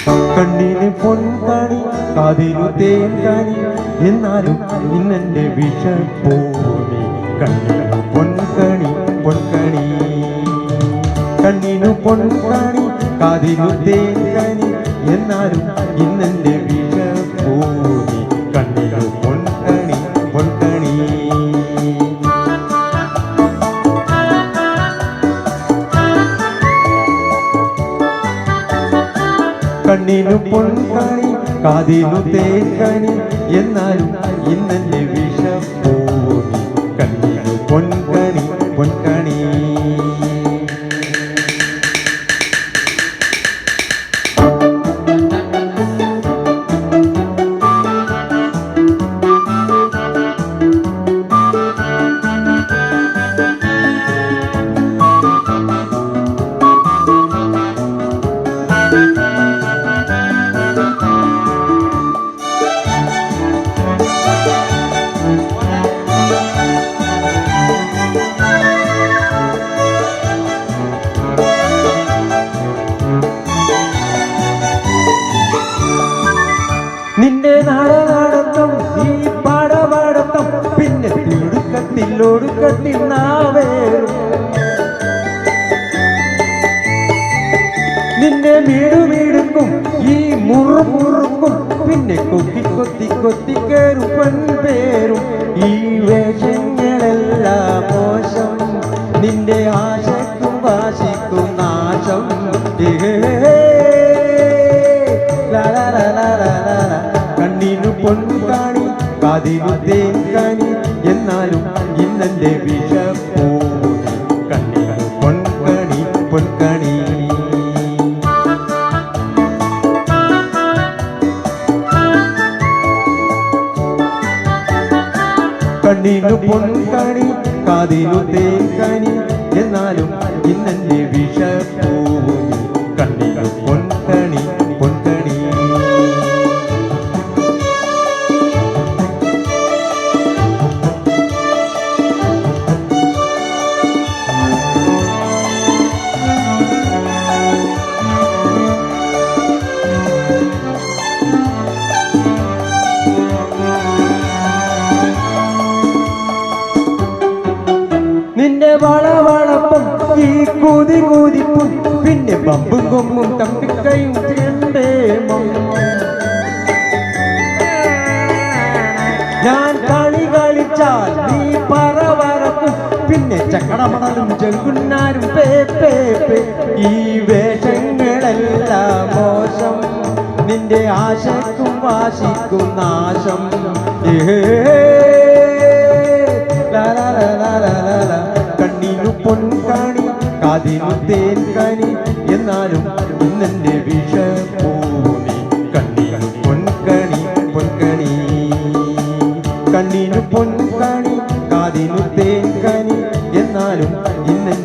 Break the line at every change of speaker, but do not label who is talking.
കണ്ണിന് പൊൻകണി കാതിനു തേൻകണി എന്നാലും ഇന്നെന്റെ വിഷപ്പൂമി കണ്ണിന് പൊൻകണി പൊൻകണി കണ്ണിനു പൊൻകണി കാതിനു തേൻകണി എന്നാലും ഇന്നെന്റെ വിഷപ്പൂമി കണ്ണിനു പൊൻകണി പൊൻകണി കണ്ണിനു പൊൻകണി കാതിനു തേൻകണി എന്നാലും ഇന്നെന്റെ വിഷപ്പൂമി കണ്ണിനു പൊൻകണി പൊൻകണി നിന്റെ നാടനാടത്തം ഈ പാടപാടത്തം പിന്നെ തിടുക്കത്തിലൊടുക്കത്തിൽ നാവേറും നിന്നെ വീടുവീടുക്കും ഈ മുറുമുറുക്കും പിന്നെ കൊത്തി കൊത്തി കൊത്തി കയറും പെൺപേരും ഈ വേഷങ്ങളെല്ലാം മോശം നിന്റെ ആശയ്ക്കും വാശിക്കും നാശം കണ്ണിനു പൊൻകണി കാതിനു തേൻകണി എന്നാലും ഇന്നെന്റെ വിഷപ്പൂമി കണ്ണിനു പൊൻകണി പൊൻകണി കണ്ണിനു പൊൻകണി കാതിനു തേൻകണി എന്നാലും ഇന്നെന്റെ വിഷപ്പൂമി കണ്ണിനു പൊൻകണി പൊൻകണി നിന്റെ വളവളപ്പും ഈ കൂതി കൂതിപ്പും പിന്നെ ബമ്പും കൊമ്പും തമ്പിക്കയും ചെണ്ടേമം ഞാൻ കളി കളിച്ചാൽ നീ പറവറക്കും പിന്നെ ചക്കടമണലും ചെങ്കുന്നാരും പേ ഈ വേഷങ്ങളെല്ലാം മോശം നിന്റെ ആശയ്ക്കും വാശിക്കും നാശം കണ്ണിനു പൊൻകണി കാതിനു തേൻകണി എന്നാലും ഇന്നെന്റെ വിഷപ്പൂമി കണ്ണിനു പൊൻകണി പൊൻകണി കണ്ണിനു പൊൻകണി കാതിനു തേൻകണി എന്നാലും ഇന്നെന്റെ